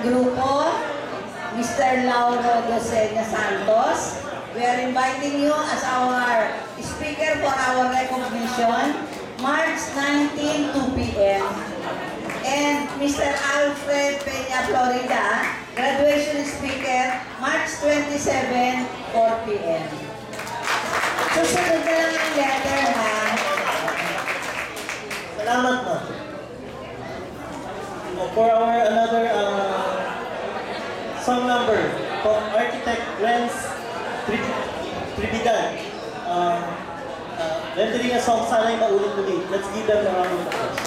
grupo, Mr. Lauro Dosena Santos. We are inviting you as our speaker for our recognition, March 19, 2 p.m. And Mr. Alfred Peña Florida, graduation speaker, March 27, 4 p.m. Susunod na lang ang letter, ha? Salamat, ma. For our another song number from Architect Renz Trinidad. Rendering a song, sana'y maulit muli. Let's give them a round of applause.